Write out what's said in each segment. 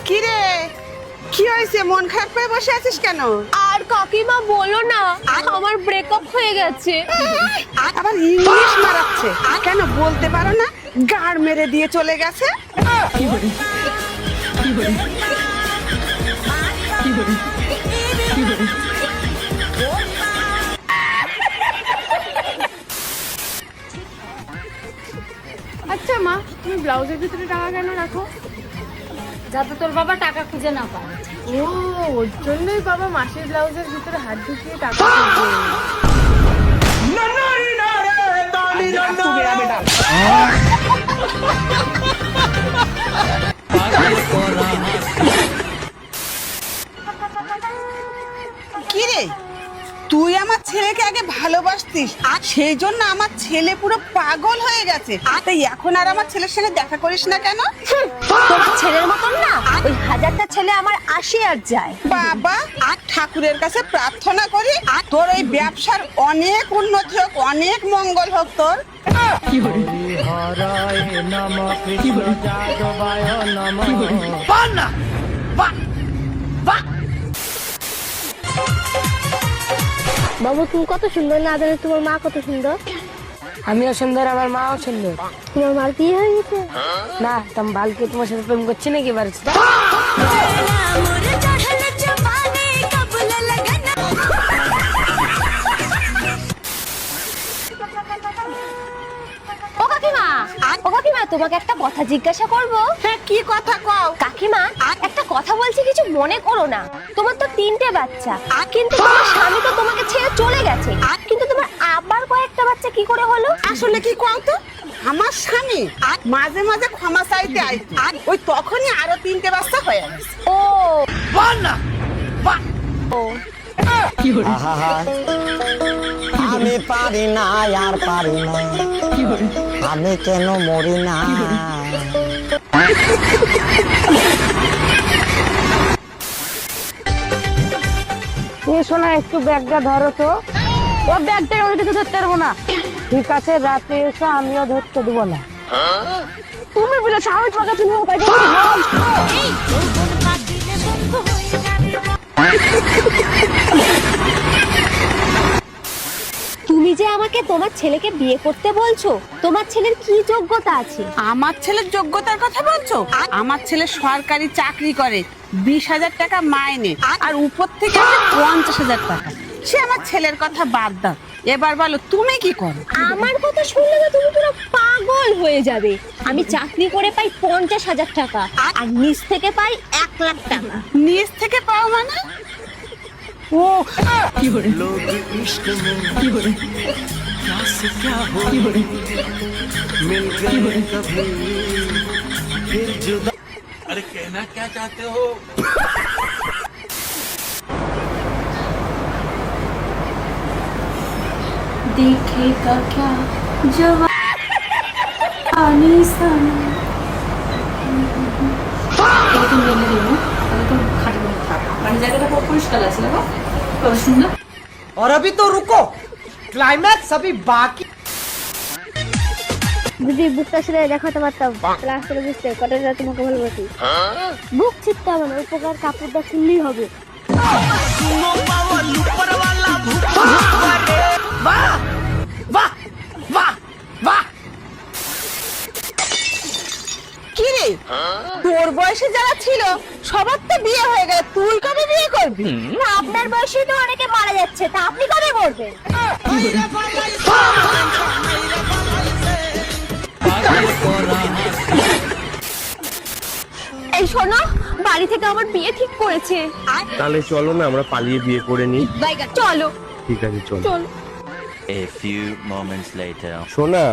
কি রে, কি হয়েছে? মন খারাপ করে বসে আছিস কেন? আর কাকিমা বলো না, আমার ব্রেকআপ হয়ে গেছে। আবার ইংলিশ মারাচ্ছে কেন? বলতে পারো না গাড় মেরে দিয়ে চলে গেছে? আচ্ছা মা, তুমি ব্লাউজের ভিতরে টাকা কেন রাখো? যাতে তোর বাবা টাকা খুঁজে না পায়। ও, ওর জন্যই বাবা মাসির ব্লাউজের ভিতরে হাত ঢুকিয়ে টাকা খুঁজে। কি রে, তুই আমার ছেলেকে আগে ভালোবাসতিস আর সেই জন্য আমার ছেলে পুরো পাগল হয়ে গেছে, তাই এখন আর আমার ছেলের সঙ্গে দেখা করিস না কেন? তোমার ছেলের মতন না ওই হাজারটা ছেলে আমার আসে আর যায়। বাবা, আর ঠাকুরের কাছে প্রার্থনা করি আর তোর ওই ব্যবসার অনেক উন্নতি হোক, অনেক মঙ্গল হোক তোর। বাবু তুমি কত সুন্দর, না জানি তোমার মা কত সুন্দর। আমিও সুন্দর, আমার মাও সুন্দর। তোমার মার বিয়ে হয়ে গেছে? না, তুমি বালকে তোমার সাথে প্রেম করছি নাকি বাড়ছে? ও কাকিমা, ও কাকিমা, তোমাকে একটা কথা জিজ্ঞাসা করবো? হ্যাঁ, কি কথা কও? কাকিমা, একটা কথা বলছি, কিছু মনে করো না। তোমার তো 3টে বাচ্চা, কিন্তু তোমার স্বামী তো তোমাকে ছেড়ে চলে গেছে, কিন্তু তোমার আবার কয়েকটা বাচ্চা কি করে হলো? আসলে কি কও তো, আমার স্বামী মাঝে মাঝে ক্ষমা চাইতে আইতো, ওই তখনই আরো 3টে বাচ্চা হয়ে গেছে। ও আমি পারি না, আর পারি না, আমি কেন মরি না। শোনা, একটু ব্যাগটা ধরো তো। ও ব্যাগটা আমি তো ধরতে পারবো না। ঠিক আছে, রাতে এসো, আমিও ধরতে দেবো না। তুমি বলে সাহস পাকাচ্ছি না, তাই তুমি যে আমাকে তোমার ছেলেকে বিয়ে করতে বলছো, তোমার ছেলের কি যোগ্যতা আছে? আমার ছেলের যোগ্যতার কথা বলছো? আমার ছেলে সরকারি চাকরি করে, 20,000 টাকা মাইনে, আর উপর থেকে আছে 50,000 টাকা। সে আমার ছেলের কথা বাদ দাও, এবার বলো তুমি কি করো? আমার কথা শুনলে তো তুমি পুরো পাগল হয়ে যাবে। আমি চাকরি করে পাই 50,000 টাকা, আর নিচ থেকে পাই 1,00,000 টাকা। নিজ থেকে পাও মানে? ও কি করে লোক ইশক মে কি করে क्या से क्या हो কি করে मिल गए कभी फिर जुदा। अरे कहना क्या चाहते हो? देखेगा क्या जवानी सन। এরকম বেঁধে দেবো, তাহলে তো খাটে করে থাক, মানে জায়গাটা খুব পরিষ্কার আছে। দেখো কত সুন্দর। और अभी तो रुको, क्लाइमैक्स अभी बाकी। যদি বুকটা ছেড়ে দেখাতে পারতাম তাহলে আসলে বুঝতে কতটা তোমাকে ভালোবাসি। বুক ছিটতে হবে না, উপকার কাপড়টা খুললেই হবে। কি রে, তোর বয়সে যারা ছিল সবার তো বিয়ে হয়ে গেল, তুই কবে বিয়ে করবি? না, আপনার বয়সে তো অনেকে মারা যাচ্ছে, তা আপনি কবে করবেন? এই শোনো, বাড়ি থেকে আমার বিয়ে ঠিক করেছে। তাহলে চলো না আমরা পালিয়ে বিয়ে করে নিই। চলো। ঠিক আছে, চলো। চলো। A few moments later. শোনা,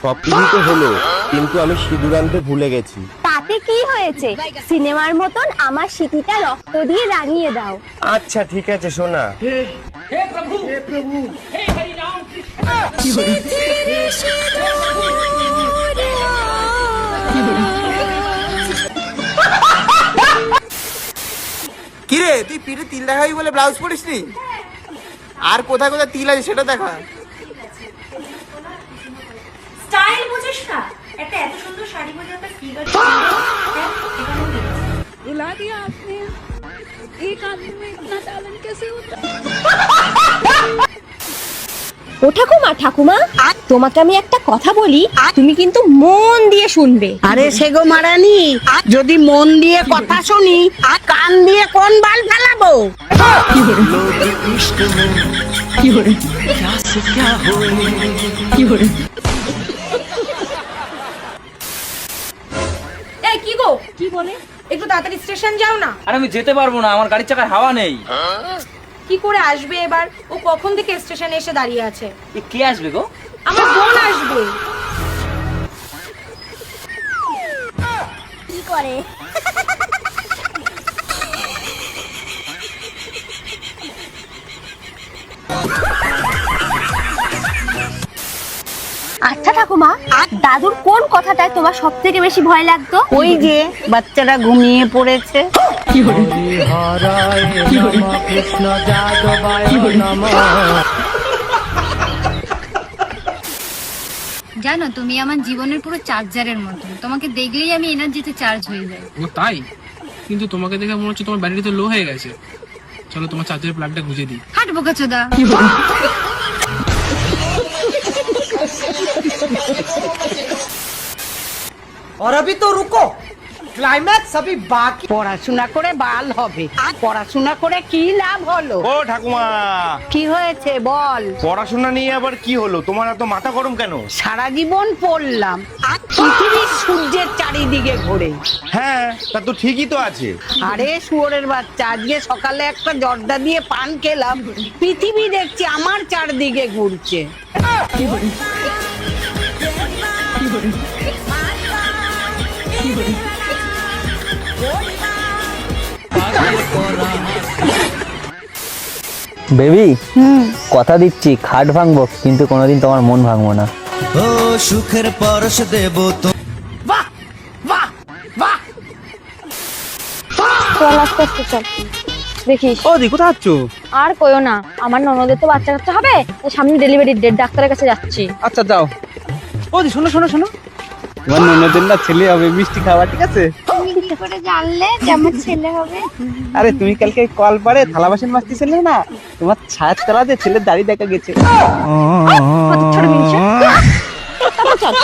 সবকিছু তো হলো, কিন্তু আমি সিঁদুর আনতে ভুলে গেছি। তাতে কি হয়েছে? সিনেমার মতন আমার সিটিটা রক্ত দিয়ে রাঙিয়ে দাও। আচ্ছা ঠিক আছে সোনা। কিরে, তুই পিঠে তিল দেখাবি বলে ব্লাউজ পরিসনি? আর কোথায় কোথায় তিল আছে সেটা দেখা। স্টাইল বুঝিস না? একটা এত সুন্দর শাড়ি ও ঠাকুমা ঠাকুমা, তোমাকে আমি একটা কথা বলি, তুমি কিন্তু মন দিয়ে শুনবে। আরে সেগো মারানি, যদি মন দিয়ে কথা শুনি কান দিয়ে কোন বাল ফেলাবো? लोग इश्क में क्या से क्या हुए এই কি গো, কি বলে? একটু তাড়াতাড়ি স্টেশন যাও না। আরে আমি যেতে পারবো না, আমার গাড়ির চাকায় হাওয়া নেই। কি করে আসবে এবার? ও কখন থেকে স্টেশনে এসে দাঁড়িয়ে আছে। এ কে আসবে গো? আমার বোন আসবে। কি করে? আচ্ছা ঠাকুমা, দাদুর কোন কথাটায় তোমার সব থেকে বেশি ভয় লাগতো? ওই যে বাচ্চাটা ঘুমিয়ে পড়েছে। কৃষ্ণ যাদবায় নমঃ। জানো, তুমি আমার জীবনের পুরো চার্জারের মতো। তোমাকে দেখলেই আমি এনার্জিতে চার্জ হয়ে যাই। ও তাই? কিন্তু তোমাকে দেখে মনে হচ্ছে তোমার ব্যাটারি তো লো হয়ে গেছে। চলো তোমার চার্জারের প্লাগটা গুঁজে দিই। হাট বোকাচোদা। और अभी तो रुको, क्लाइमैक्स अभी बाकी। পড়াশোনা করে বাল হবে, পড়াশোনা করে কি লাভ হলো? ও ঠাকুমা, কি হয়েছে বল? পড়াশোনা নিয়ে আবার কি হলো? তোমার এত মাথা গরম কেন? সারা জীবন পড়লাম, পৃথিবীর সূর্যের চারিদিকে ঘোরে। হ্যাঁ, তা তো ঠিকই তো আছে। আরে শুয়োরের বাচ্চা, আজকে সকালে একটা জর্দা দিয়ে পান খেলাম, পৃথিবী দেখছি আমার চারদিকে ঘুরছে। বেবি, কথা দিচ্ছি খাট ভাঙবো, কিন্তু কোনোদিন তোমার মন ভাঙবো না। ও সুখের পরশ দেব তো। চল আস্তে আস্তে চল, দেখিস। ও দি, কোথায় যাচ্ছ? আর কইও না, আমার ননদের তো বাচ্চা কাচ্চা হবে, তাই সামনে ডেলিভারি ডেট, ডাক্তারের কাছে যাচ্ছি। আচ্ছা যাও। ও দি, শোনো শোনো শোনো, তোমার ননদের না ছেলে হবে, মিষ্টি খাওয়া, ঠিক আছে? তুমি কি করে জানলে যে আমার ছেলে হবে? আরে তুমি কালকে কল পারে থালা বাসন মাজতেছিলে না, তোমার ছাদ তলাতে ছেলের দাড়ি দেখা গেছে। কত ছোট মিনিস। চল।